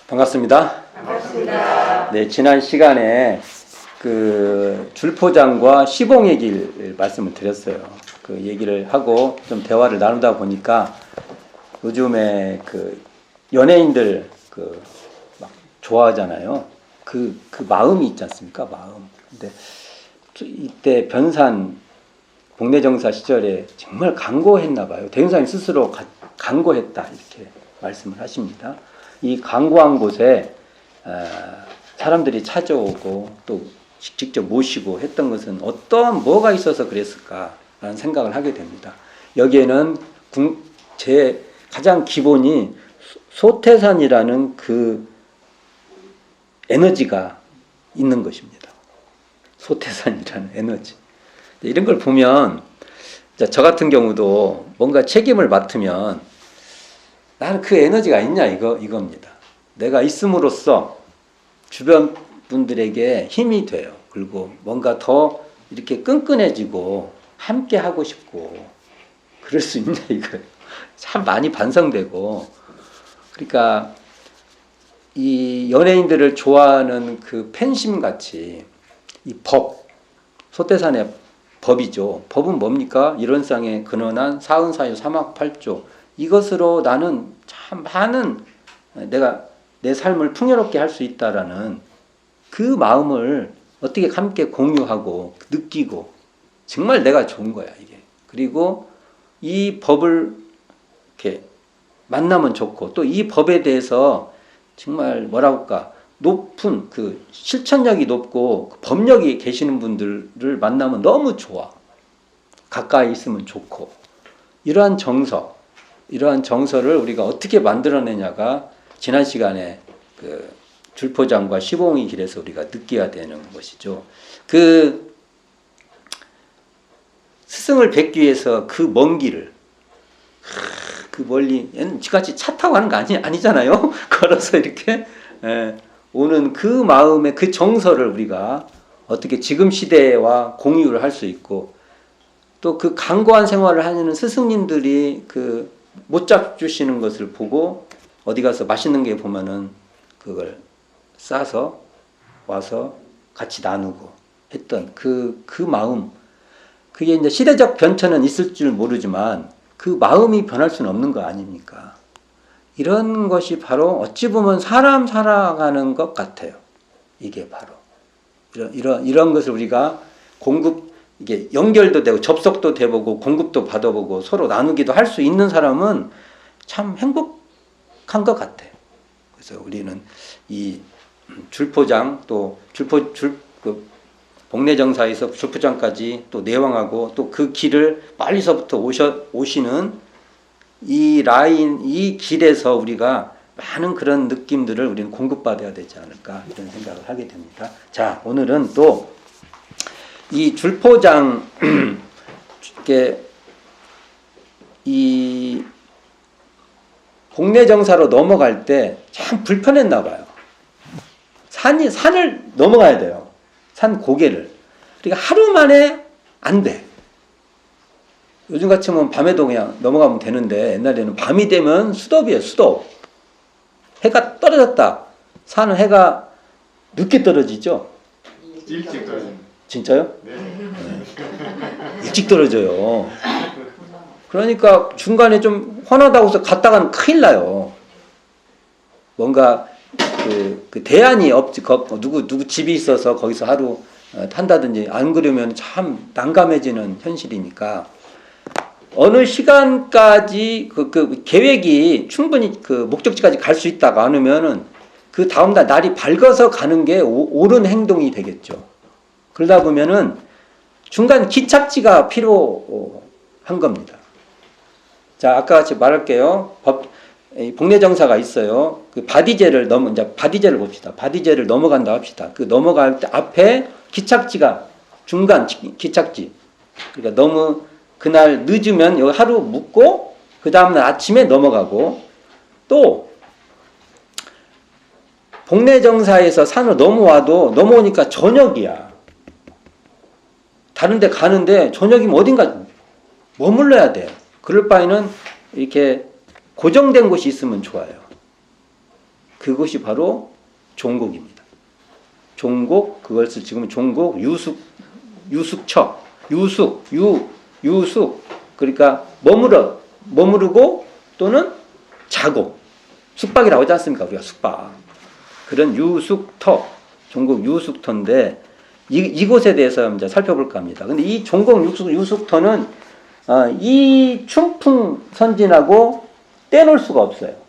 반갑습니다. 반갑습니다. 네, 지난 시간에 그 줄포장과 시봉의 길 말씀을 드렸어요. 그 얘기를 하고 좀 대화를 나누다 보니까 요즘에 그 연예인들 그 막 좋아하잖아요. 그 마음이 있지 않습니까? 마음. 근데 이때 변산 복례정사 시절에 정말 간고했나 봐요. 대흥사님 스스로 간고했다 이렇게 말씀을 하십니다. 이 간고한 곳에 사람들이 찾아오고 또 직접 모시고 했던 것은 어떠한 뭐가 있어서 그랬을까라는 생각을 하게 됩니다. 여기에는 제 가장 기본이 소태산이라는 그 에너지가 있는 것입니다. 소태산이라는 에너지. 이런 걸 보면 저 같은 경우도 뭔가 책임을 맡으면 나는 그 에너지가 있냐 이겁니다. 내가 있음으로써 주변 분들에게 힘이 돼요. 그리고 뭔가 더 이렇게 끈끈해지고 함께 하고 싶고 그럴 수 있냐 이거예요. 참 많이 반성되고 그러니까 이 연예인들을 좋아하는 그 팬심 같이 이 법 소태산의 법이죠. 법은 뭡니까? 이런상의 근원한 사은사유 삼학팔조 이것으로 나는 참 많은 내가 내 삶을 풍요롭게 할 수 있다라는 그 마음을 어떻게 함께 공유하고 느끼고 정말 내가 좋은 거야 이게. 그리고 이 법을 이렇게 만나면 좋고 또 이 법에 대해서 정말 뭐라고 할까 높은 그 실천력이 높고 그 법력이 계시는 분들을 만나면 너무 좋아. 가까이 있으면 좋고 이러한 정서를 우리가 어떻게 만들어내냐가 지난 시간에 그 줄포장과 시봉의 길에서 우리가 느껴야 되는 것이죠. 그 스승을 뵙기 위해서 그 먼 길을 그 멀리 지같이 차 타고 가는 거 아니잖아요. 걸어서 이렇게 오는 그 마음의 그 정서를 우리가 어떻게 지금 시대와 공유를 할 수 있고 또 그 강고한 생활을 하는 스승님들이 그 못 잡주시는 것을 보고 어디 가서 맛있는 게 보면은 그걸 싸서 와서 같이 나누고 했던 그 마음. 그게 이제 시대적 변천은 있을 줄 모르지만 그 마음이 변할 수는 없는 거 아닙니까? 이런 것이 바로 어찌 보면 사람 살아가는 것 같아요. 이게 바로. 이런 것을 우리가 이게 연결도 되고 접속도 돼보고 공급도 받아보고 서로 나누기도 할 수 있는 사람은 참 행복한 것 같아요. 그래서 우리는 이 줄포장 또 복례정사에서 줄포장까지 또 내왕하고 또 그 길을 빨리서부터 오시는 이 라인, 이 길에서 우리가 많은 그런 느낌들을 우리는 공급받아야 되지 않을까 이런 생각을 하게 됩니다. 자, 오늘은 또 이 줄포장 이 복례정사로 넘어갈 때 참 불편했나 봐요. 산을 넘어가야 돼요. 산 고개를. 그러니까 하루 만에 안 돼. 요즘 같으면 밤에도 그냥 넘어가면 되는데 옛날에는 밤이 되면 수덥이에요. 수덥. 해가 떨어졌다. 산은 해가 늦게 떨어지죠. 일찍 떨어집니다. 진짜요? 네. 일찍 떨어져요. 그러니까 중간에 좀 훤하다고 해서 갔다가는 큰일 나요. 뭔가 그 대안이 없지. 누구 집이 있어서 거기서 하루 탄다든지 안 그러면 참 난감해지는 현실이니까 어느 시간까지 그 계획이 충분히 그 목적지까지 갈 수 있다가 않으면은 그 다음날 날이 밝아서 가는 게 옳은 행동이 되겠죠. 그러다 보면은 중간 기착지가 필요한 겁니다. 자, 아까 같이 말할게요. 복례정사가 있어요. 그 바디제를 바디제를 봅시다. 바디제를 넘어간다 합시다. 그 넘어갈 때 앞에 기착지가 중간 기착지. 그러니까 너무 그날 늦으면 여기 하루 묵고 그 다음날 아침에 넘어가고 또 복례정사에서 산으로 넘어오니까 저녁이야. 다른 데 가는데 저녁이면 어딘가 머물러야 돼요. 그럴 바에는 이렇게 고정된 곳이 있으면 좋아요. 그것이 바로 종곡입니다. 종곡, 그것을 지금 종곡 유숙처, 유숙, 그러니까 머무르고 또는 자고, 숙박이라고 하지 않습니까? 우리가 숙박. 그런 유숙터, 종곡 유숙터인데, 이곳에 대해서 이제 살펴볼까 합니다. 근데 이 종곡 유숙터는, 이 춘풍 선진하고 떼놓을 수가 없어요.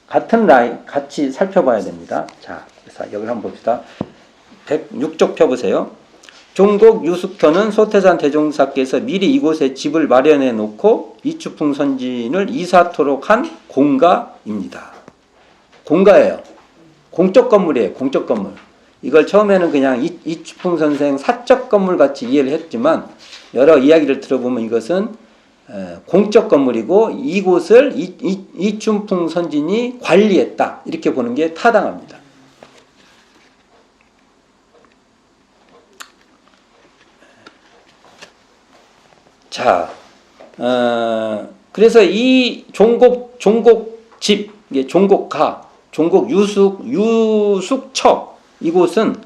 같은 라인, 같이 살펴봐야 됩니다. 자, 그래서 여기 한번 봅시다. 106쪽 펴보세요. 종곡 유숙터는 소태산 대종사께서 미리 이곳에 집을 마련해 놓고 이추풍 선진을 이사토록 한 공가입니다. 공가예요. 공적 건물이에요. 공적 건물. 이걸 처음에는 그냥 이추풍 선생 사적 건물 같이 이해를 했지만 여러 이야기를 들어보면 이것은 공적 건물이고 이곳을 이춘풍 선진이 관리했다. 이렇게 보는 게 타당합니다. 자, 그래서 이 종곡집, 종곡가, 종곡 유숙처, 이곳은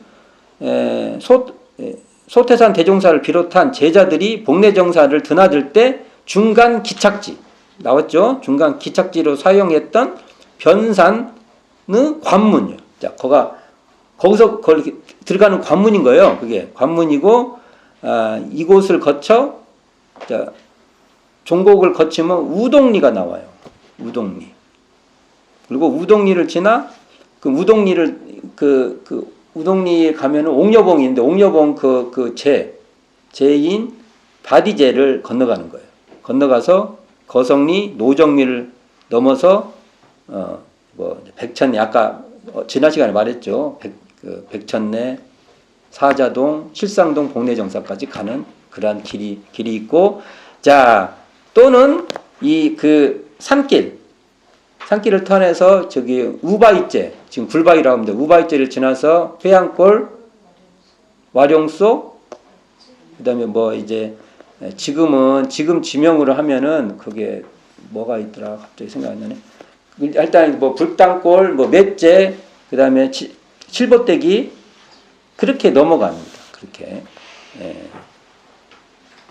소태산 대종사를 비롯한 제자들이 복례정사를 드나들 때 중간 기착지, 나왔죠? 중간 기착지로 사용했던 변산의 관문이요. 자, 거기서 들어가는 관문인 거예요. 그게 관문이고, 이곳을 거쳐, 자, 종곡을 거치면 우동리가 나와요. 우동리. 그리고 우동리를 지나 그 우동리에 가면은 옥녀봉이 있는데 옥녀봉 제인 바디제를 건너가는 거예요. 건너가서 거성리, 노정리를 넘어서 백천리, 아까 지난 시간에 말했죠. 백천내, 사자동, 실상동, 복례정사까지 가는 그러한 길이 있고, 자, 또는 산길을 통해서 저기 우바이제, 지금 굴바위라고 합니다. 우바이제를 지나서 회양골, 와룡소, 그 다음에 지금 지명으로 하면은 그게 뭐가 있더라. 갑자기 생각이 안 나네. 일단 불당골, 맷제, 그 다음에 칠보떼기, 그렇게 넘어갑니다. 그렇게.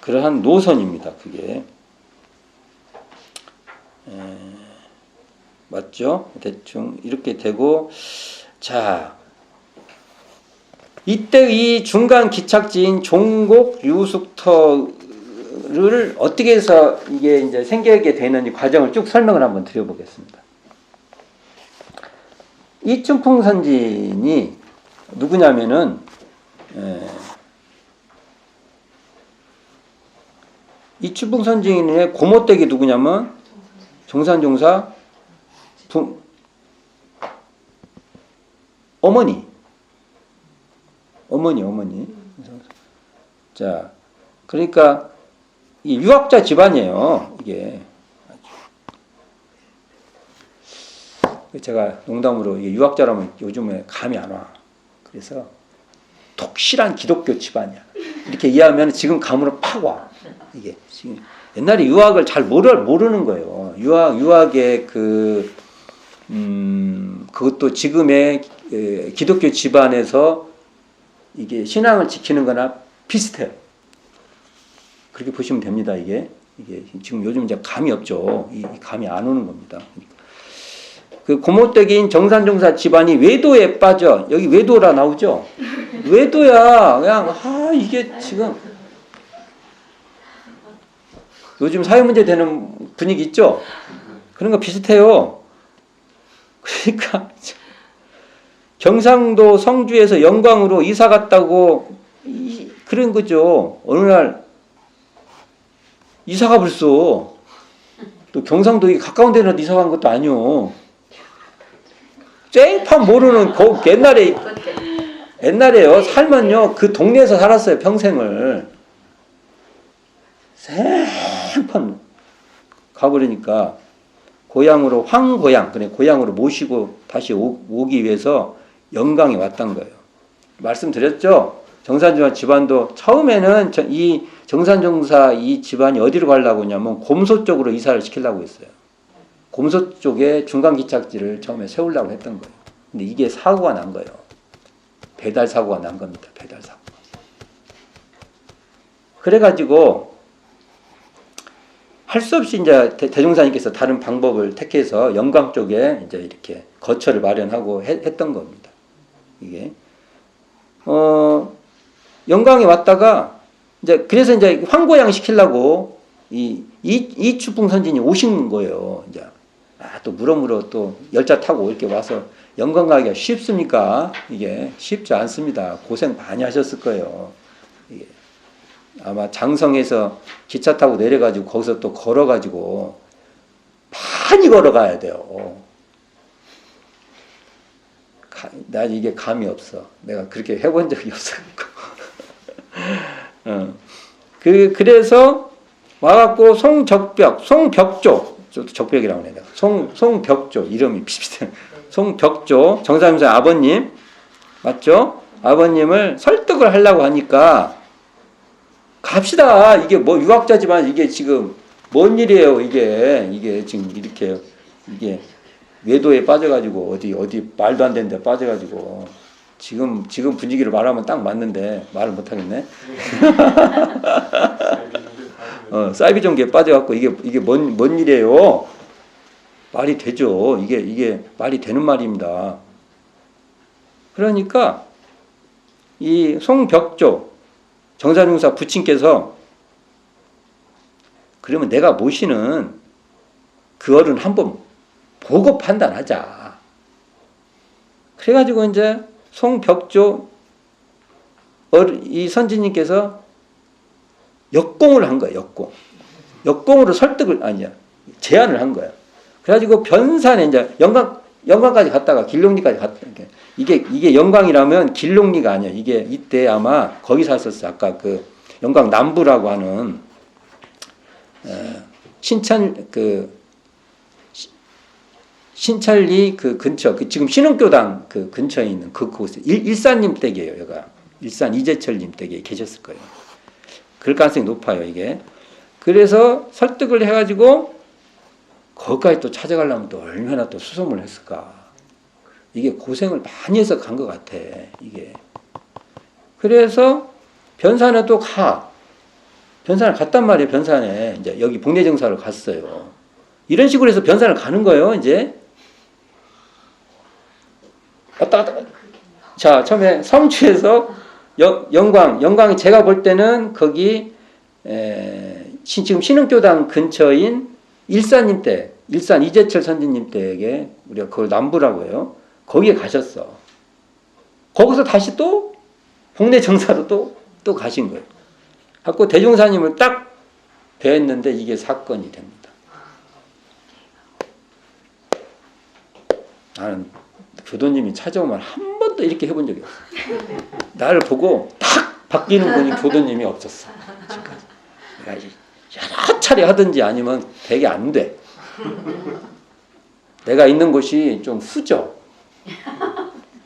그러한 노선입니다. 그게. 맞죠? 대충 이렇게 되고, 자, 이때 이 중간 기착지인 종곡 유숙터를 어떻게 해서 이게 이제 생기게 되는 이 과정을 쭉 설명을 한번 드려보겠습니다. 이춘풍 선진이 누구냐면은, 이춘풍 선진의 고모댁이 누구냐면 정산종사 어머니. 자, 그러니까 이 유학자 집안이에요. 이게 제가 농담으로 이게 유학자라면 요즘에 감이 안 와. 그래서 독실한 기독교 집안이야. 이렇게 이해하면 지금 감으로 팍 와. 이게 지금 옛날에 유학을 잘 모르는 거예요. 유학의 그것도 지금의 기독교 집안에서 이게 신앙을 지키는 거나 비슷해요. 그렇게 보시면 됩니다. 이게 지금 요즘 이제 감이 없죠. 이 감이 안 오는 겁니다. 그 고모댁인 정산종사 집안이 외도에 빠져. 여기 외도라 나오죠? 외도야. 그냥, 이게 지금 요즘 사회문제 되는 분위기 있죠? 그런 거 비슷해요. 그러니까 경상도 성주에서 영광으로 이사 갔다고 그런 거죠. 어느 날 이사가 벌써 또 경상도 가까운 데는 이사 간 것도 아니요. 쨍판 모르는 옛날에요. 살면요 그 동네에서 살았어요. 평생을. 생판 가버리니까 고향으로 황고향, 그래 고향으로 모시고 다시 오기 위해서 영광에 왔던 거예요. 말씀드렸죠? 정산종사 집안도 처음에는 이 정산종사 이 집안이 어디로 가려고 하냐면 곰소 쪽으로 이사를 시키려고 했어요. 곰소 쪽에 중간 기착지를 처음에 세우려고 했던 거예요. 근데 이게 사고가 난 거예요. 배달 사고가 난 겁니다. 배달 사고. 그래가지고 할 수 없이 이제 대종사님께서 다른 방법을 택해서 영광 쪽에 이제 이렇게 거처를 마련하고 했던 겁니다. 이게 영광에 왔다가 이제 그래서 이제 황고양 시키려고 이추풍 선진이 오신 거예요. 이제 또 물어물어 또 열차 타고 이렇게 와서 영광 가기가 쉽습니까? 이게 쉽지 않습니다. 고생 많이 하셨을 거예요. 이게 아마 장성에서 기차 타고 내려가지고 거기서 또 걸어가지고 많이 걸어가야 돼요. 나 이게 감이 없어. 내가 그렇게 해본 적이 없어. 그래서 와갖고 송벽조, 적벽이라고 해야 돼. 송벽조 이름이 비슷해. 송벽조 정사님의 아버님 맞죠? 아버님을 설득을 하려고 하니까 갑시다. 이게 뭐 유학자지만 이게 지금 뭔 일이에요? 이게 지금 이렇게 이게 외도에 빠져가지고 어디 말도 안 되는데 빠져가지고 지금 분위기를 말하면 딱 맞는데 말을 못 하겠네. 사이비 종교에 빠져갖고 이게 뭔 일이에요? 말이 되죠. 이게 말이 되는 말입니다. 그러니까 이 송벽조 정사중사 부친께서 그러면 내가 모시는 그 어른 한번 보고 판단하자. 그래가지고 이제 송벽조 이 선지님께서 역공을 한 거예요. 역공으로 제안을 한 거예요. 그래가지고 변산에 이제 영광까지 갔다가 길롱리까지 갔다. 이게 영광이라면 길롱리가 아니에요. 이게 이때 아마 거기 샀었어요. 아까 그 영광 남부라고 하는 신천리 그 근처, 지금 신흥교당 그 근처에 있는 그곳에 일산님 댁이에요. 여기가 일산 이재철님 댁에 계셨을 거예요. 그럴 가능성이 높아요. 이게. 그래서 설득을 해가지고 거기까지 또 찾아가려면 또 얼마나 또 수소문을 했을까. 이게 고생을 많이 해서 간 것 같아. 이게. 그래서 변산에 또 변산을 갔단 말이에요. 변산에 이제 여기 복례정사를 갔어요. 이런 식으로 해서 변산을 가는 거예요. 이제 왔다 갔다. 자, 처음에 성주에서 영광이 제가 볼 때는 거기 지금 신흥교당 근처인 일산님 댁, 일산 이재철 선지님 댁에 우리가 그걸 남부라고 해요. 거기에 가셨어. 거기서 다시 또 복례 정사로 또 가신 거예요. 갖고 대종사님을 딱 뵈었는데 이게 사건이 됩니다. 나는 교도님이 찾아오면 한 번도 이렇게 해본 적이 없어. 나를 보고 탁 바뀌는 분이 교도님이 없었어. 지금까지. 내가 여러 차례 하든지 아니면 되게 안 돼. 내가 있는 곳이 좀 후져.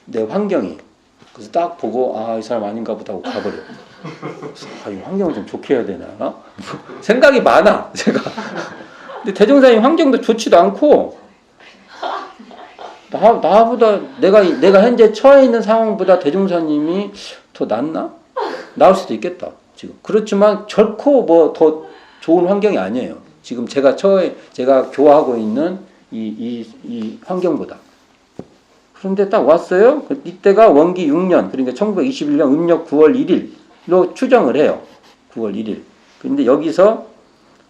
내 환경이. 그래서 딱 보고 이 사람 아닌가 보다 하고 가버려. 이 환경을 좀 좋게 해야 되나? 생각이 많아. 제가. 근데 대종사님 환경도 좋지도 않고 나보다 내가 현재 처해 있는 상황보다 대종사님이 더 낫나? 나을 수도 있겠다. 지금. 그렇지만 결코 뭐 더 좋은 환경이 아니에요. 지금 제가 교화하고 있는 이 환경보다. 그런데 딱 왔어요. 이때가 원기 6년, 그러니까 1921년 음력 9월 1일로 추정을 해요. 9월 1일. 그런데 여기서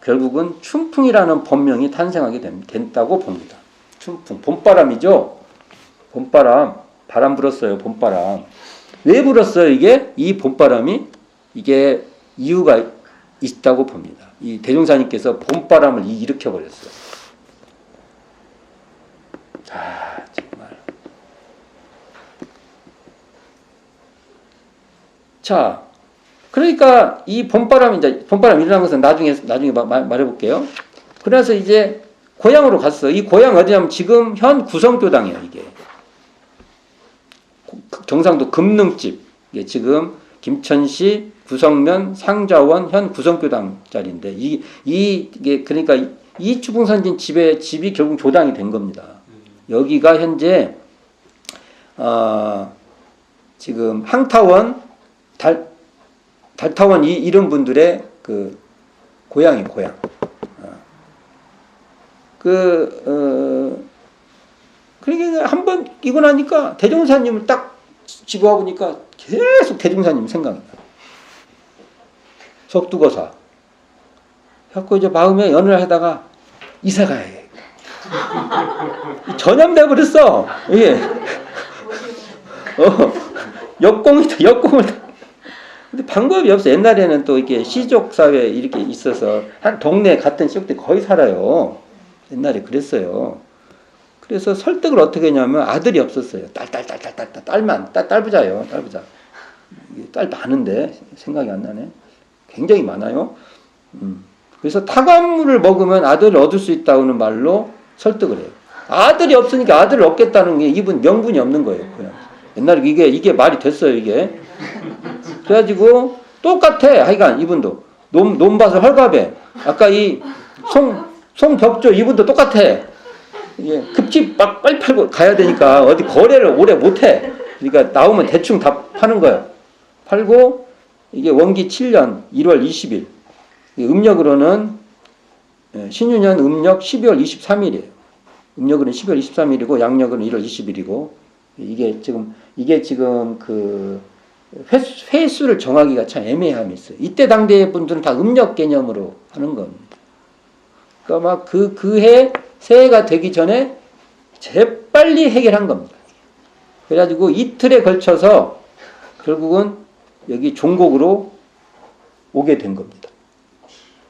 결국은 춘풍이라는 법명이 탄생하게 된다고 봅니다. 춘풍, 봄바람이죠. 봄바람, 바람 불었어요. 봄바람. 왜 불었어요? 이 봄바람이 이게 이유가 있다고 봅니다. 이 대종사님께서 봄바람을 일으켜 버렸어요. 정말. 자, 그러니까 이 봄바람 일어난 것은 나중에 말해볼게요. 그래서 이제 고향으로 갔어. 이 고향 어디냐면 지금 현 구성교당이에요. 이게 경상도 금능집. 이게 지금 김천시 구성면 상자원 현 구성교당 자리인데 이게 그러니까 이추풍선진 집이 결국 교당이 된 겁니다. 여기가 현재 지금 항타원, 달타원 이런 분들의 그 고향이 고향. 그러니까 한번 끼고 나니까 대종사님을 딱 집어와 보니까 계속 대종사님 생각나. 석두거사. 자꾸 이제 마음에 연을 하다가 이사 가야 해. 전염돼 버렸어. 이게 역공을. 근데 방법이 없어. 옛날에는 또 이렇게 시족 사회 이렇게 있어서 한 동네 같은 시족들이 거의 살아요. 옛날에 그랬어요. 그래서 설득을 어떻게 했냐면 아들이 없었어요. 딸부자예요. 딸 많은데 생각이 안 나네. 굉장히 많아요. 그래서 타감물을 먹으면 아들을 얻을 수 있다는 말로 설득을 해요. 아들이 없으니까 아들을 얻겠다는 게 이분 명분이 없는 거예요. 그냥. 옛날에 이게 말이 됐어요, 이게. 그래가지고 똑같아. 하여간 이분도 논밭을 헐갑해. 아까 이 송벽조 이분도 똑같아. 이게 급집 막 빨리 팔고 가야 되니까 어디 거래를 오래 못해. 그러니까 나오면 대충 다 파는 거야. 팔고 이게 원기 7년 1월 20일. 음력으로는 신유년 음력 12월 23일이에요. 음력으로는 12월 23일이고 양력으로는 1월 20일이고 이게 지금 그 회수를 정하기가 참 애매함이 있어요. 이때 당대 분들은 다 음력 개념으로 하는 겁니다. 그러니까 막 그 새해가 되기 전에 재빨리 해결한 겁니다. 그래가지고 이틀에 걸쳐서 결국은 여기 종곡으로 오게 된 겁니다.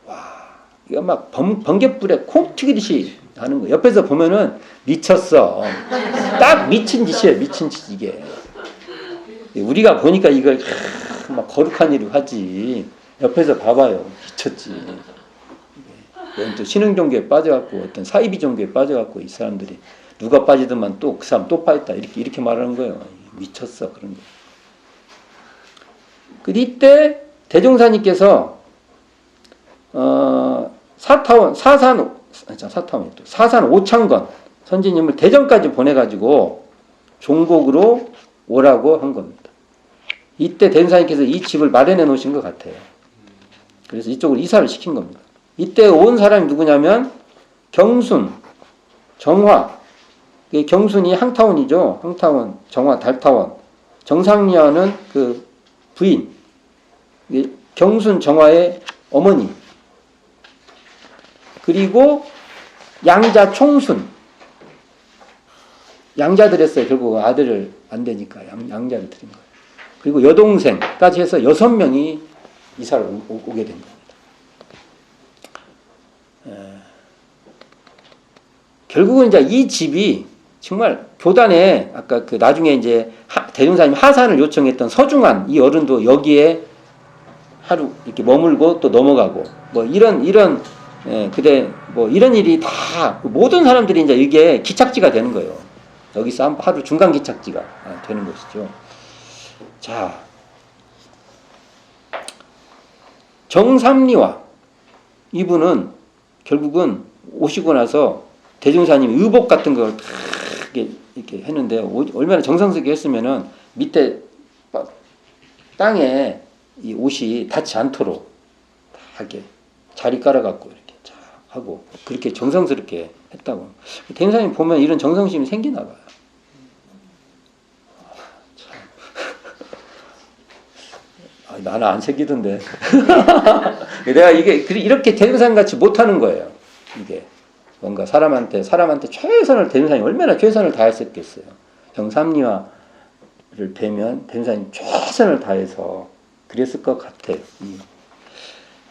와, 이거 막 번갯불에 콩 튀기듯이 하는 거예요. 옆에서 보면은 미쳤어. 딱 미친 짓이에요. 미친 짓 이게. 우리가 보니까 이걸 막 거룩한 일을 하지. 옆에서 봐봐요. 미쳤지. 또 신흥종교에 빠져갖고 어떤 사이비 종교에 빠져갖고 이 사람들이 누가 빠지더만 또 그 사람 또 빠졌다 이렇게 말하는 거예요. 미쳤어 그런 거. 이때 대종사님께서 사산 오창건 선지님을 대전까지 보내가지고 종곡으로 오라고 한 겁니다. 이때 대종사님께서 이 집을 마련해 놓으신 것 같아요. 그래서 이쪽으로 이사를 시킨 겁니다. 이때 온 사람이 누구냐면 경순, 정화. 경순이 항타원이죠. 항타원, 정화, 달타원. 정상리아는 그 부인. 경순, 정화의 어머니. 그리고 양자, 총순. 양자들 했어요. 결국 아들을 안 되니까 양자를 드린 거예요. 그리고 여동생까지 해서 6명이 이사를 오게 된 겁니다. 결국은 이제 이 집이 정말 교단에 아까 그 나중에 이제 대종사님 하산을 요청했던 서중환 이 어른도 여기에 하루 이렇게 머물고 또 넘어가고 뭐 이런 그래 뭐 이런 일이 다 모든 사람들이 이제 이게 기착지가 되는 거예요. 여기서 하루 중간 기착지가 되는 것이죠. 자, 정삼리와 이분은 결국은 오시고 나서 대종사님이 의복 같은 걸 다 이렇게 했는데 얼마나 정성스럽게 했으면은 밑에 땅에 이 옷이 닿지 않도록 다 이렇게 자리 깔아갖고 이렇게 쫙 하고 그렇게 정성스럽게 했다고. 대종사님 보면 이런 정성심이 생기나 봐요. 나는 안 생기던데. 내가 이렇게 대종사님 같이 못하는 거예요. 이게. 뭔가 사람한테 최선을 대종사님이 얼마나 최선을 다했었겠어요. 정삼리화를 뵈면 대종사님 최선을 다해서 그랬을 것 같아요.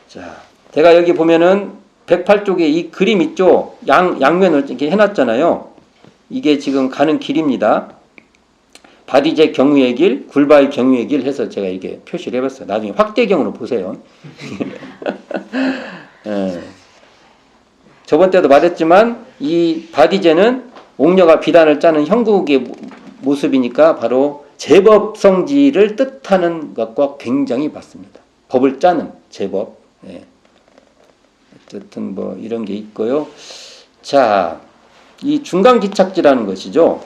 자, 제가 여기 보면은 108쪽에 이 그림 있죠? 양면을 이렇게 해놨잖아요. 이게 지금 가는 길입니다. 바디제 경유의 길, 굴바위 경유의 길 해서 제가 이게 표시를 해봤어요. 나중에 확대경으로 보세요. 저번 때도 말했지만 이 바디제는 옥녀가 비단을 짜는 형국의 모습이니까 바로 제법성지를 뜻하는 것과 굉장히 맞습니다. 법을 짜는 제법. 어쨌든 뭐 이런 게 있고요. 자, 이 중간기착지라는 것이죠.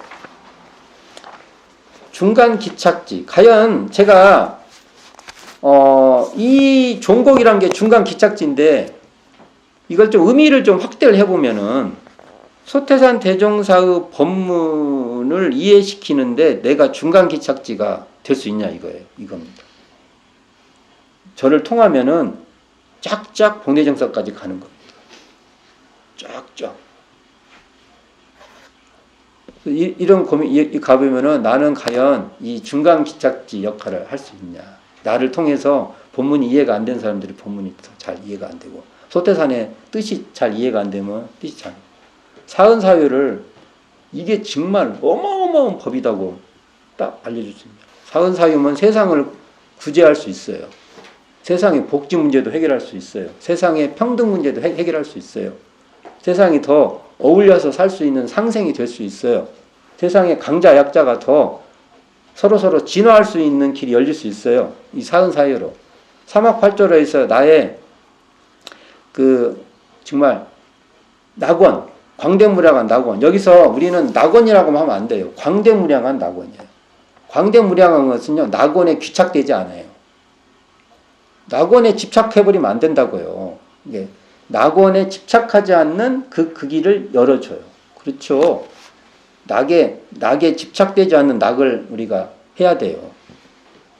중간 기착지. 과연 제가 이 종곡이란 게 중간 기착지인데 이걸 좀 의미를 좀 확대를 해보면은 소태산 대종사의 법문을 이해시키는데 내가 중간 기착지가 될 수 있냐 이겁니다. 저를 통하면은 쫙쫙 본회정사까지 가는 겁니다. 쫙쫙. 이런 고민 가보면은 나는 과연 이 중간 기착지 역할을 할 수 있냐. 나를 통해서 본문이 이해가 안 된 사람들이 본문이 잘 이해가 안 되고 소태산의 뜻이 잘 이해가 안 되면 뜻이 잘 사은사유를 이게 정말 어마어마한 법이라고 딱 알려줄 수 있습니다. 사은사유면 세상을 구제할 수 있어요. 세상의 복지 문제도 해결할 수 있어요. 세상의 평등 문제도 해결할 수 있어요. 세상이 더 어울려서 살 수 있는 상생이 될 수 있어요. 세상의 강자 약자가 더 서로 진화할 수 있는 길이 열릴 수 있어요. 이 사은사유로. 사막팔조로 해서 나의 정말 낙원, 광대무량한 낙원. 여기서 우리는 낙원이라고 하면 안 돼요. 광대무량한 낙원이에요. 광대무량한 것은요, 낙원에 귀착되지 않아요. 낙원에 집착해버리면 안 된다고요. 이게 낙원에 집착하지 않는 그 길을 열어줘요. 그렇죠. 낙에 집착되지 않는 낙을 우리가 해야 돼요.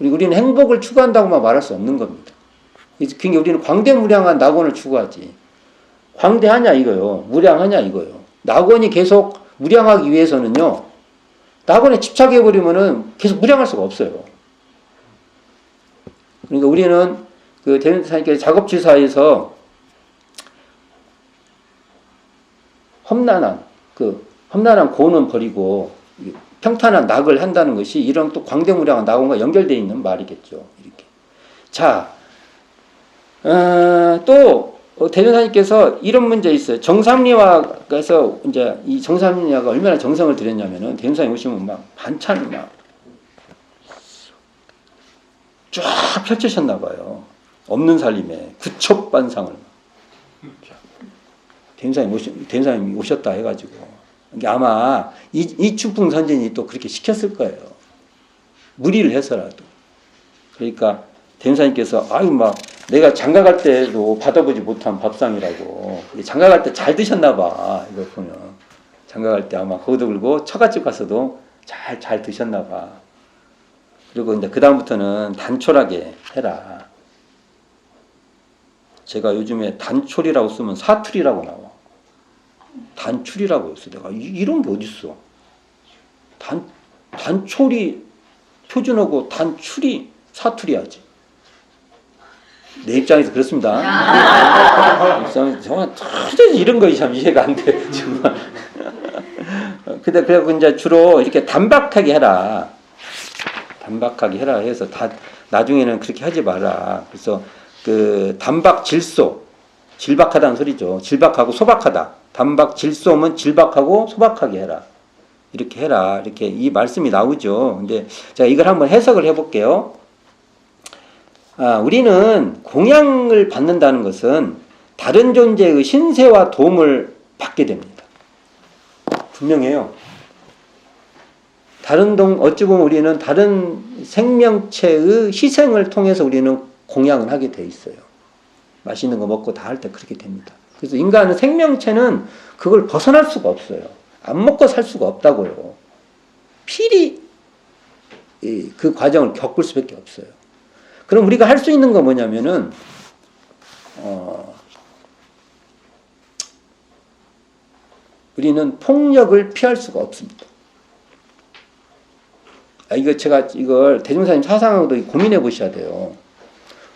우리는 행복을 추구한다고만 말할 수 없는 겁니다. 그러니까 우리는 광대무량한 낙원을 추구하지. 광대하냐 이거요. 무량하냐 이거요. 낙원이 계속 무량하기 위해서는요. 낙원에 집착해버리면은 계속 무량할 수가 없어요. 그러니까 우리는 대전사님께서 작업지사에서 험난한 고는 버리고 평탄한 낙을 한다는 것이 이런 또 광대무량한 낙원과 연결되어 있는 말이겠죠. 이렇게. 자, 또 대전사님께서 이런 문제 있어요. 정삼리화에서 이제 이 정삼리화가 얼마나 정성을 들였냐면은 대전사님 오시면 막 반찬을 막 쫙 펼치셨나 봐요. 없는 살림에 구첩반상을 대전사님이 오셨다 해가지고 아마 이춘풍 선진이 또 그렇게 시켰을 거예요. 무리를 해서라도. 그러니까 대전사님께서 내가 장가갈 때도 받아보지 못한 밥상이라고. 장가갈 때 잘 드셨나 봐. 이거 보면 장가갈 때 아마 거기도 그러고 처갓집 가서도 잘 드셨나 봐. 그리고 이제 그 다음부터는 단촐하게 해라. 제가 요즘에 단촐이라고 쓰면 사투리라고 나와. 단출이라고 했어. 내가 이런 게 어딨어. 단촐이 표준어고 단출이 사투리하지. 내 입장에서 그렇습니다. 입장에서 정말 도저히 이런 거 참 이해가 안 돼. 정말. 그래서 이제 주로 이렇게 단박하게 해라. 단박하게 해라 해서 나중에는 그렇게 하지 마라. 그래서 단박 질소, 질박하다는 소리죠. 질박하고 소박하다. 단박 질소면 질박하고 소박하게 해라. 이렇게 해라. 이렇게 이 말씀이 나오죠. 근데 제가 이걸 한번 해석을 해볼게요. 우리는 공양을 받는다는 것은 다른 존재의 신세와 도움을 받게 됩니다. 분명해요. 어찌 보면 우리는 다른 생명체의 희생을 통해서 우리는 공양을 하게 돼 있어요. 맛있는 거 먹고 다 할 때 그렇게 됩니다. 그래서 인간은 생명체는 그걸 벗어날 수가 없어요. 안 먹고 살 수가 없다고요. 필히 그 과정을 겪을 수밖에 없어요. 그럼 우리가 할 수 있는 건 뭐냐면은 우리는 폭력을 피할 수가 없습니다. 이걸 대중사님 사상하고도 고민해 보셔야 돼요.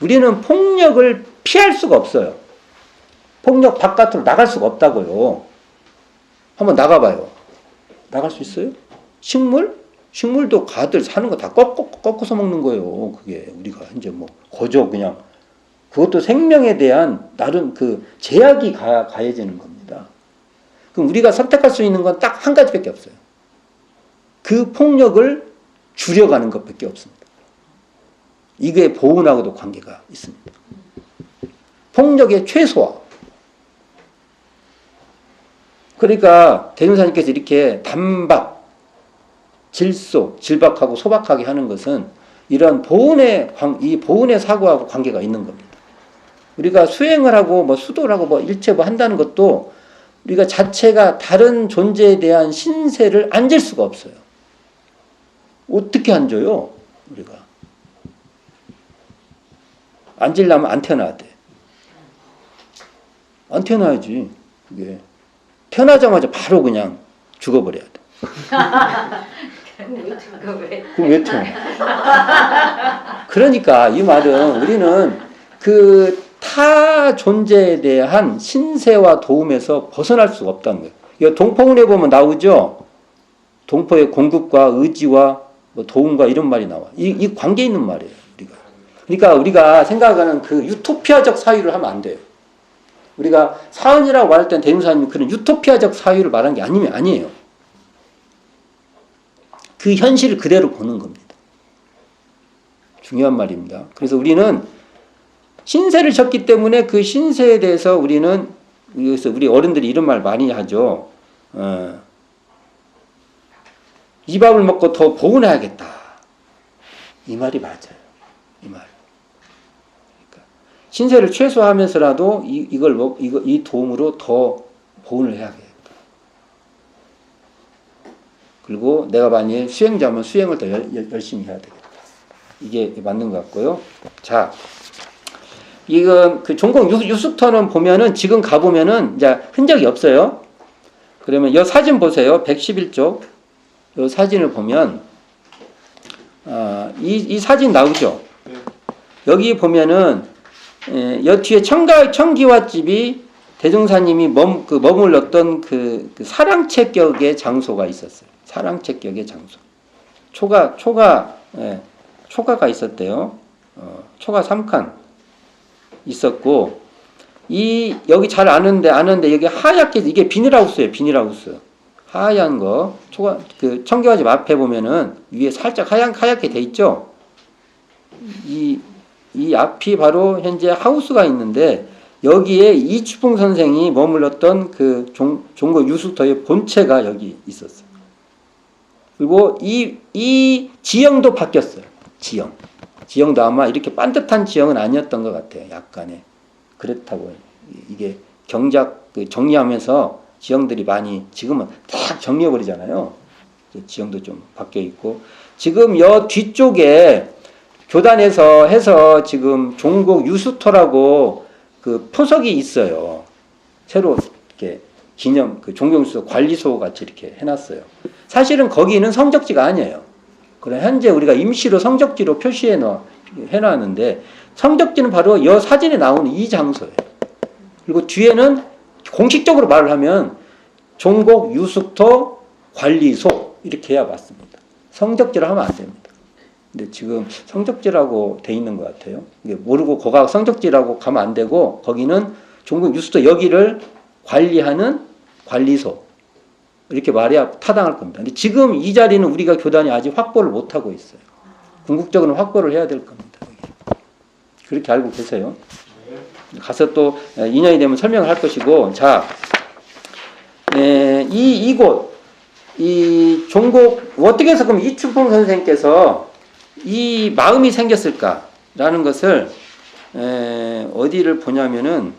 우리는 폭력을 피할 수가 없어요. 폭력 바깥으로 나갈 수가 없다고요. 한번 나가봐요. 나갈 수 있어요? 식물도 가들 사는 거 다 꺾어서 먹는 거예요. 그게 우리가 이제 거저 그냥 그것도 생명에 대한 나름 제약이 가해지는 겁니다. 그럼 우리가 선택할 수 있는 건 딱 한 가지밖에 없어요. 그 폭력을 줄여가는 것밖에 없습니다. 이게 보온하고도 관계가 있습니다. 폭력의 최소화. 그러니까 대중사님께서 이렇게 단박 질박하고 소박하게 하는 것은 이런 이 보훈의 사고하고 관계가 있는 겁니다. 우리가 수행을 하고 뭐 수도를 하고 뭐 일체 뭐 한다는 것도 우리가 자체가 다른 존재에 대한 신세를 앉을 수가 없어요. 어떻게 앉아요? 우리가 앉으려면 안 태어나야 돼. 안 태어나야지. 그게 태어나자마자 바로 그냥 죽어버려야 돼. 그럼 왜 태어나? 그러니까 이 말은 우리는 그 타 존재에 대한 신세와 도움에서 벗어날 수가 없다는 거예요. 이거 동포문에 보면 나오죠. 동포의 공급과 의지와 뭐 도움과 이런 말이 나와. 이 관계 있는 말이에요. 그러니까 우리가 생각하는 그 유토피아적 사유를 하면 안 돼요. 우리가 사은이라고 할 땐 대웅사님이 그런 유토피아적 사유를 말한 게 아니에요. 그 현실을 그대로 보는 겁니다. 중요한 말입니다. 그래서 우리는 신세를 졌기 때문에 그 신세에 대해서 우리는, 그래서 우리 어른들이 이런 말 많이 하죠. 이 밥을 먹고 더 보훈해야겠다. 이 말이 맞아요. 이 말. 그러니까 신세를 최소화하면서라도 이 도움으로 더 보훈을 해야겠다. 그리고 내가 만약에 수행자면 수행을 더 열심히 해야 되겠다. 이게 맞는 것 같고요. 자, 이건 그 종공 유숙터는 보면은 지금 가보면은 이제 흔적이 없어요. 그러면 이 사진 보세요. 111쪽. 이 사진을 보면, 이 사진 나오죠? 여기 보면은, 여 뒤에 청기와집이 대종사님이 머물렀던 그 사랑채격의 장소가 있었어요. 사랑채격의 장소. 초가가 있었대요. 초가 3칸 있었고, 여기 잘 아는데, 여기 하얗게, 이게 비닐하우스예요, 비닐하우스. 하얀 거. 그 청기와집 앞에 보면은 위에 살짝 하얗게 돼 있죠? 이 앞이 바로 현재 하우스가 있는데, 여기에 이추풍 선생이 머물렀던 그 종고 유숙터의 본체가 여기 있었어요. 그리고 이 지형도 바뀌었어요. 지형도 아마 이렇게 반듯한 지형은 아니었던 것 같아요. 약간의. 그렇다고. 이게 정리하면서 지형들이 많이, 지금은 딱 정리해버리잖아요. 지형도 좀 바뀌어 있고. 지금 여 뒤쪽에 교단에서 해서 지금 종곡 유수터라고 그 표석이 있어요. 새로 이렇게 그 종곡유수터 관리소 같이 이렇게 해놨어요. 사실은 거기는 성적지가 아니에요. 그래 현재 우리가 임시로 성적지로 해놨는데 성적지는 바로 이 사진에 나오는 이 장소예요. 그리고 뒤에는 공식적으로 말을 하면 종곡 유숙터 관리소 이렇게 해야 맞습니다. 성적지를 하면 안 됩니다. 근데 지금 성적지라고 돼 있는 것 같아요. 이게 모르고 거가 성적지라고 가면 안 되고 거기는 종곡 유숙터 여기를 관리하는 관리소 이렇게 말해야 타당할 겁니다. 근데 지금 이 자리는 우리가 교단이 아직 확보를 못 하고 있어요. 궁극적으로는 확보를 해야 될 겁니다. 그렇게 알고 계세요. 가서 또 2년이 되면 설명을 할 것이고, 자, 이곳, 이 종곡, 어떻게 해서 그럼 이춘풍 선생님께서 이 마음이 생겼을까라는 것을, 어디를 보냐면은,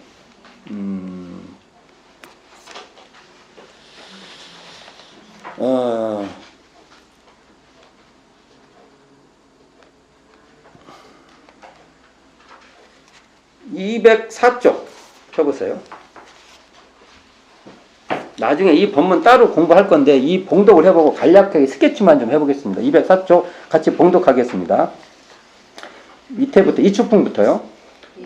204쪽 펴보세요. 나중에 이 본문 따로 공부할 건데 이 봉독을 해보고 간략하게 스케치만 좀 해보겠습니다. 204쪽 같이 봉독하겠습니다. 밑에부터 이추풍부터요.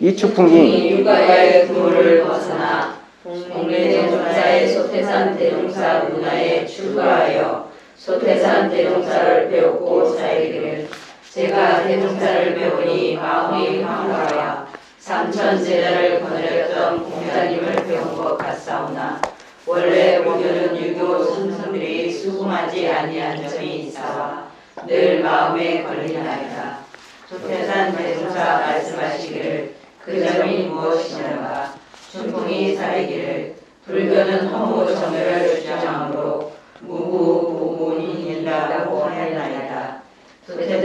이추풍이 육아의 그물을 벗어나 공례정사의 소태산 대종사 문화에 출가하여 소태산 대종사를 배웠고 사이기를 제가 대종사를 배우니 마음이 황홀하여 삼천 제자를 거느렸던 공자님을 배운 것 같사오나 원래 모두는 유교 선생들이 수긍하지 아니한 점이 있사와 늘 마음에 걸리나이다. 소태산 대종사 말씀하시기를 그 점이 무엇이냐가 춘풍이 사이기를 불교는 허무 정열을 주장으로 무구무문이라고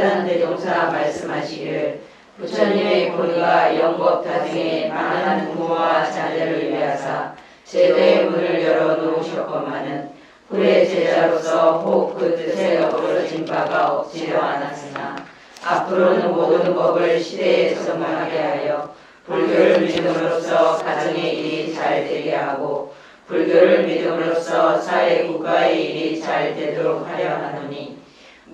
소태산 대종사 말씀하시기를 부처님의 본의가 영법 다중에 많은 부모와 자녀를 위하사 제도의 문을 열어놓으셨건만은 불의 제자로서 혹 그 뜻에 어우러진 바가 없지도 않았으나 앞으로는 모든 법을 시대에 적응하게 하여 불교를 믿음으로써 가정의 일이 잘 되게 하고 불교를 믿음으로써 사회 국가의 일이 잘 되도록 하려 하노니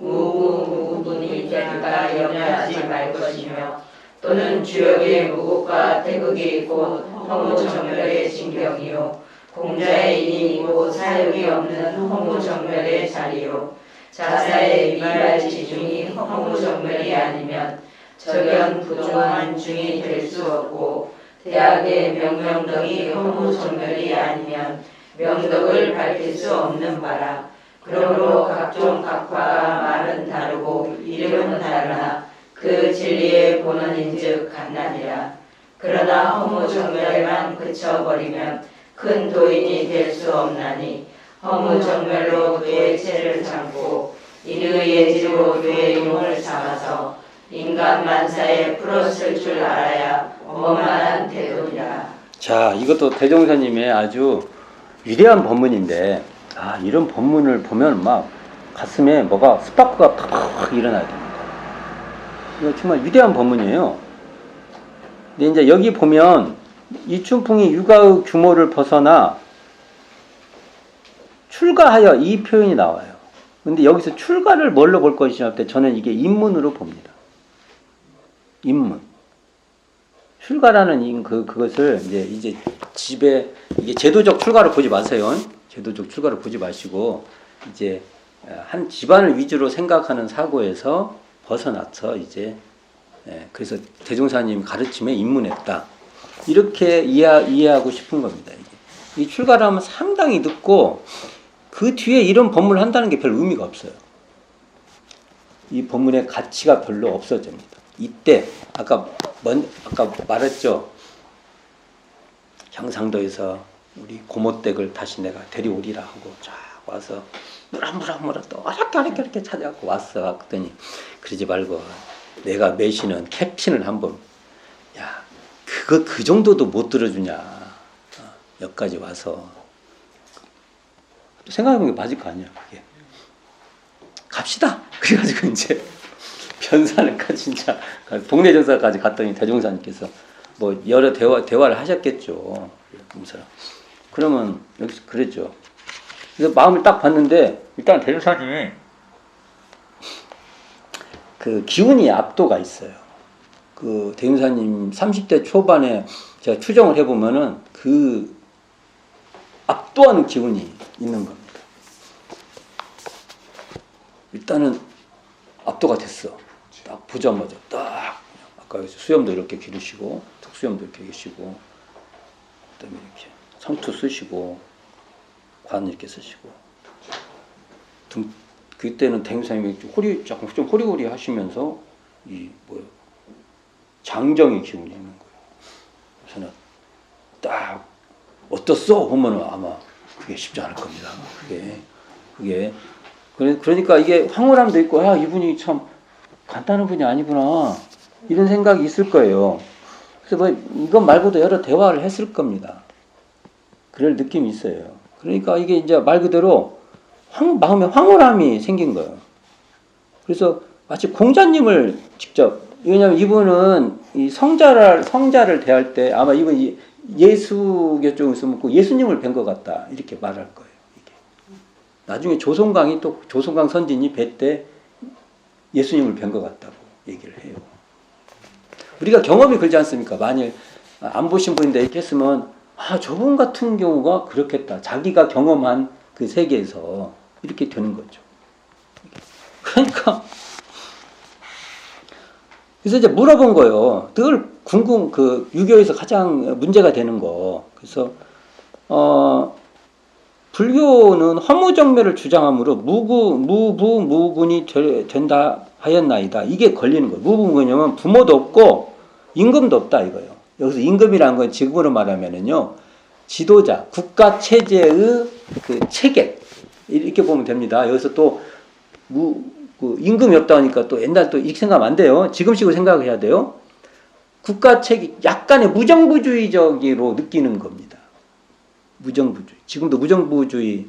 무분이 되니까 염려하지 말 것이며 또는 주역의 무국과 태극이 곧 허무정멸의 진경이요 공자의 인이고 사역이 없는 허무정멸의 자리요 자사의 위발지중이 허무정멸이 아니면 적연 부종한 중이 될 수 없고 대학의 명명덕이 허무정멸이 아니면 명덕을 밝힐 수 없는 바라. 그러므로 각종 각파가 말은 다르고 이름은 다르나 그 진리의 본원인즉 같나니라. 그러나 허무정멸에만 그쳐버리면 큰 도인이 될 수 없나니 허무정멸로 그의 채를 참고 이르의 예지로 그의 용을 삼아서 인간 만사에 풀었을 줄 알아야 원만한 태도니라. 자, 이것도 대종사님의 아주 위대한 법문인데, 이런 법문을 보면 막 가슴에 뭐가 스파크가 팍 일어나야 됩니다. 이거 정말 위대한 법문이에요. 근데 이제 여기 보면 이춘풍이 육아의 규모를 벗어나 출가하여 이 표현이 나와요. 근데 여기서 출가를 뭘로 볼 것이냐 할 때 저는 이게 인문으로 봅니다. 인문. 출가라는 그것을 이제 집에 이게 제도적 출가를 보지 마세요. 제도적 출가를 보지 마시고 이제 한 집안을 위주로 생각하는 사고에서 벗어나서 이제 그래서 대종사님 가르침에 입문했다. 이렇게 이해하고 싶은 겁니다. 이게. 이 출가라면 상당히 늦고 그 뒤에 이런 법문을 한다는 게 별 의미가 없어요. 이 법문의 가치가 별로 없어집니다. 이때 아까 말했죠. 경상도에서 우리 고모댁을 다시 내가 데려오리라 하고 쫙 와서 무라 또 어렵게 찾아갖고 왔어. 그랬더니 그러지 말고 내가 매시는 캡틴을 한번 그 정도도 못 들어주냐. 여기까지 와서 생각해보면 맞을 거 아니야. 그게. 갑시다. 그래가지고 이제 변산을까 진짜 동네 정사까지 갔더니 대종사님께서 뭐 여러 대화를 하셨겠죠. 그러면 여기서 그랬죠. 그래서 마음을 딱 봤는데 일단 대종사님이 그 기운이 압도가 있어요. 그 대종사님 30대 초반에 제가 추정을 해보면은 그 압도하는 기운이 있는 겁니다. 일단은 압도가 됐어. 딱 보자마자 딱 아까 수염도 이렇게 기르시고 턱수염도 이렇게 계시고 그다음에 이렇게 상투 쓰시고 관 이렇게 쓰시고 그때는 대종사님이 좀 호리호리 하시면서 장정의 기운이 있는 거예요. 그래서 딱 어떻소? 보면은 아마 그게 쉽지 않을 겁니다. 그게 그러니까 이게 황홀함도 있고 이분이 참 간단한 분이 아니구나 이런 생각이 있을 거예요. 그래서 뭐 이것 말고도 여러 대화를 했을 겁니다. 그럴 느낌이 있어요. 그러니까 이게 이제 말 그대로 마음에 황홀함이 생긴 거예요. 그래서 마치 공자님을 직접 왜냐하면 이분은 이 성자를 대할 때 아마 이분이 예수교 쪽에서 묻고 예수님을 뵌 것 같다 이렇게 말할 거예요. 이게. 나중에 조송강이 또 조송강 선진이 뵐 때 예수님을 뵌 것 같다고 얘기를 해요. 우리가 경험이 그러지 않습니까? 만일 안 보신 분인데 이렇게 했으면 저분 같은 경우가 그렇겠다. 자기가 경험한 그 세계에서 이렇게 되는 거죠. 그러니까 그래서 이제 물어본 거예요. 늘 유교에서 가장 문제가 되는 거. 그래서 불교는 허무정멸을 주장하므로 무분이 된다 하였나이다. 이게 걸리는 거예요. 무분이냐면 부모도 없고 임금도 없다 이거예요. 여기서 임금이라는 건 지금으로 말하면은요 지도자, 국가 체제의 그 체계 이렇게 보면 됩니다. 여기서 또 그 임금이 없다 하니까 또 옛날 또 이렇게 생각하면 안 돼요. 지금식으로 생각해야 돼요. 국가책이 약간의 무정부주의적으로 느끼는 겁니다. 무정부주의. 지금도 무정부주의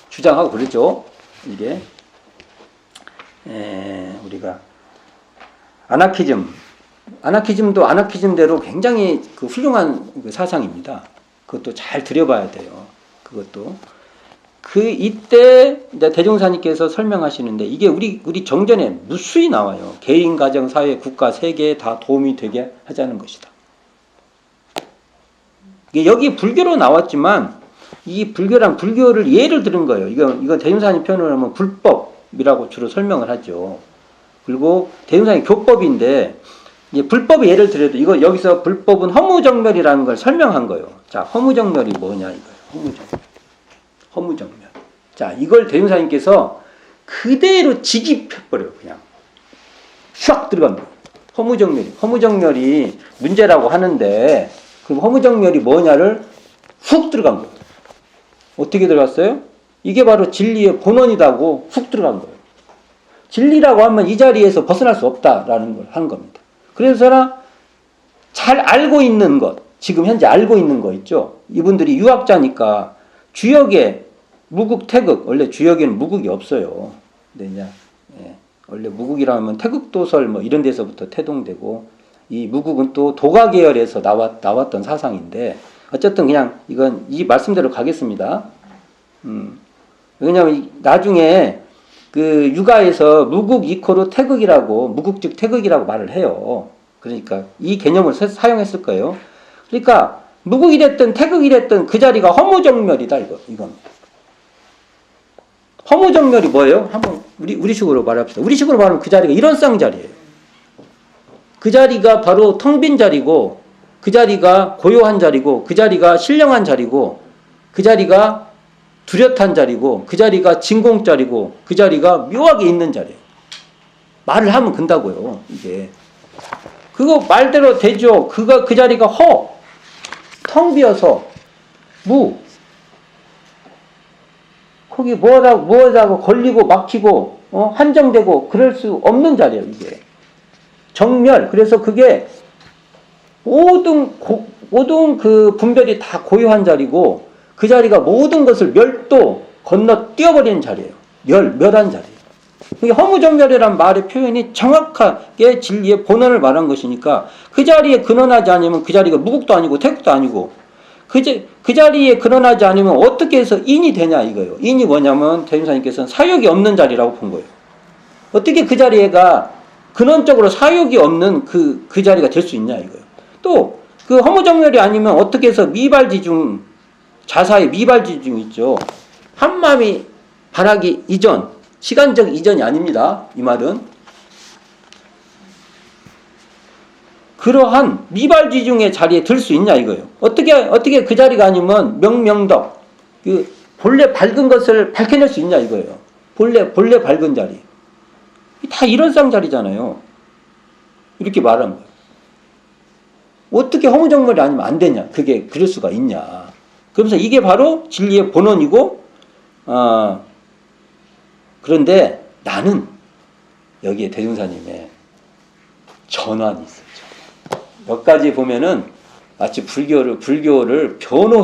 주장하고 그러죠. 이게 우리가 아나키즘도 아나키즘대로 굉장히 그 훌륭한 그 사상입니다. 그것도 잘 들여봐야 돼요. 그것도 이때 이제 대종사님께서 설명하시는데 이게 우리 정전에 무수히 나와요. 개인, 가정, 사회, 국가, 세계에 다 도움이 되게 하자는 것이다. 이게 여기 불교로 나왔지만 이 불교를 예를 들은 거예요. 이거 대종사님 표현을 하면 불법이라고 주로 설명을 하죠. 그리고 대종사님 교법인데 이제 불법의 예를 들어도 이거 여기서 불법은 허무정멸이라는 걸 설명한 거예요. 자, 허무정멸이 뭐냐 이거예요. 허무정멸. 자, 이걸 대종사님께서 그대로 직입해버려요. 그냥 샥 들어간 거예요. 허무정멸이 문제라고 하는데 그럼 허무정멸이 뭐냐를 훅 들어간 거예요. 어떻게 들어갔어요? 이게 바로 진리의 본원이라고 훅 들어간 거예요. 진리라고 하면 이 자리에서 벗어날 수 없다라는 걸 한 겁니다. 그래서 잘 알고 있는 것, 지금 현재 알고 있는 거 있죠. 이분들이 유학자니까 주역에 무국, 태극, 원래 주역에는 무국이 없어요. 근데 이제 원래 무국이라 하면 태극도설 뭐 이런 데서부터 태동되고 이 무국은 또 도가 계열에서 나왔던 사상인데 어쨌든 그냥 이건 이 말씀대로 가겠습니다. 왜냐하면 나중에 그 유가에서 무국 이코로 태극이라고 무국 즉 태극이라고 말을 해요. 그러니까 이 개념을 사용했을 거예요. 그러니까 무국이 됐든 태극이 됐든 그 자리가 허무정멸이다 이건. 허무정멸이 뭐예요? 한번 우리 식으로 말합시다. 우리 식으로 말하면 그 자리가 이런 쌍자리예요. 그 자리가 바로 텅 빈 자리고 그 자리가 고요한 자리고 그 자리가 신령한 자리고 그 자리가 뚜렷한 자리고 그 자리가 진공 자리고 그 자리가 묘하게 있는 자리예요. 말을 하면 근다고요. 이게 그거 말대로 되죠. 그 자리가 텅 비어서 거기 뭐하다가 걸리고 막히고 한정되고 그럴 수 없는 자리예요. 이게 정멸. 그래서 그게 모든 그 분별이 다 고요한 자리고 그 자리가 모든 것을 멸도 건너 뛰어버리는 자리예요. 멸한 자리예요. 이게 허무정멸이라는 말의 표현이 정확하게 진리의 본원을 말한 것이니까 그 자리에 근원하지 않으면 그 자리가 무국도 아니고 태국도 아니고 그 자리에 근원하지 않으면 어떻게 해서 인이 되냐 이거예요. 인이 뭐냐면 대림사님께서는 사욕이 없는 자리라고 본 거예요. 어떻게 그 자리가 근원적으로 사욕이 없는 그 자리가 될 수 있냐 이거예요. 또 그 허무정멸이 아니면 어떻게 해서 미발지중 자사의 미발지중 있죠. 한마음이 바라기 이전 시간적 이전이 아닙니다. 이 말은 그러한 미발지중의 자리에 들 수 있냐 이거예요. 어떻게 그 자리가 아니면 명명덕 그 본래 밝은 것을 밝혀낼 수 있냐 이거예요. 본래 밝은 자리 다 이런 쌍자리잖아요. 이렇게 말한 거예요. 어떻게 허무정멸이 아니면 안 되냐? 그게 그럴 수가 있냐? 그러면서 이게 바로 진리의 본원이고 그런데 나는 여기에 대중사님의 전환이 있어요. 여기까지 보면은 마치 불교를 변호해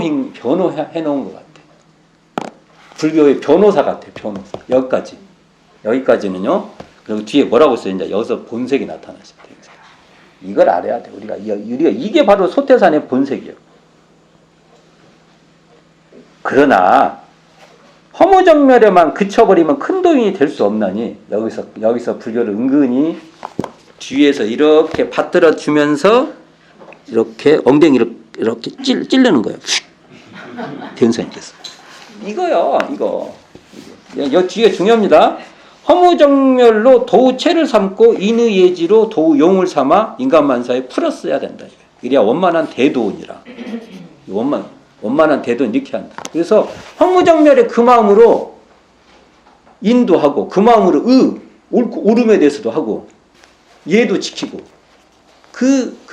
놓은 것 같아. 불교의 변호사 같아. 변호사. 여기까지는요. 그리고 뒤에 뭐라고 써요? 이제 여기서 본색이 나타나셨대요. 이걸 알아야 돼. 우리가 이게 바로 소태산의 본색이에요. 그러나 허무정멸에만 그쳐버리면 큰 도인이 될 수 없나니 여기서 불교를 은근히 뒤에서 이렇게 받들어 주면서 이렇게 엉덩이를 이렇게 찔르는 거예요. 대은사님께서 이거요. 이거 뒤에 중요합니다. 허무정멸로 도체를 삼고 인의예지로 도용을 삼아 인간만사에 풀었어야 된다. 이래야 원만한 대도원이라. 원만한 대도원 이렇게 한다. 그래서 허무정멸의 그 마음으로 인도하고 그 마음으로 옳음에 대해서도 하고 예도 지키고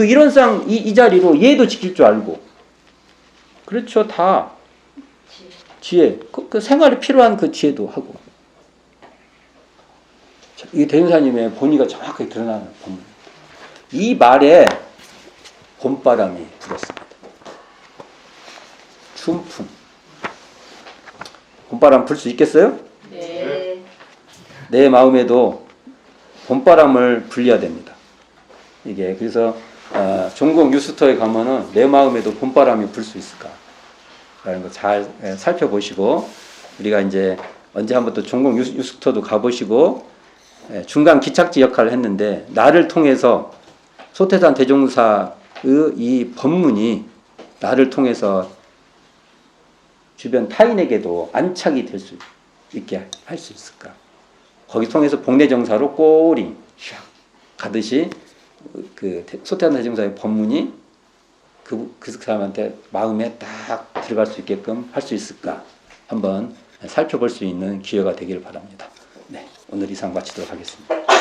이런 이 자리로 예도 지킬 줄 알고 그렇죠. 다 지혜, 그 생활에 필요한 그 지혜도 하고. 이 대행사님의 본의가 정확하게 드러나는 본문. 이 말에 봄바람이 불었습니다. 춘풍. 봄바람 불 수 있겠어요? 네. 내 마음에도 봄바람을 불려야 됩니다. 이게 그래서 종공 뉴스터에 가면은 내 마음에도 봄바람이 불 수 있을까? 라는 거 잘 살펴보시고 우리가 이제 언제 한번 또 종공 뉴스터도 가보시고 중간 기착지 역할을 했는데 나를 통해서 소태산 대종사의 이 법문이 나를 통해서 주변 타인에게도 안착이 될 수 있게 할 수 있을까? 거기 통해서 복례정사로 꼬리 샥 가듯이 그 소태산 대종사의 법문이 그 사람한테 마음에 딱 들어갈 수 있게끔 할 수 있을까? 한번 살펴볼 수 있는 기회가 되기를 바랍니다. 네, 오늘 이상 마치도록 하겠습니다.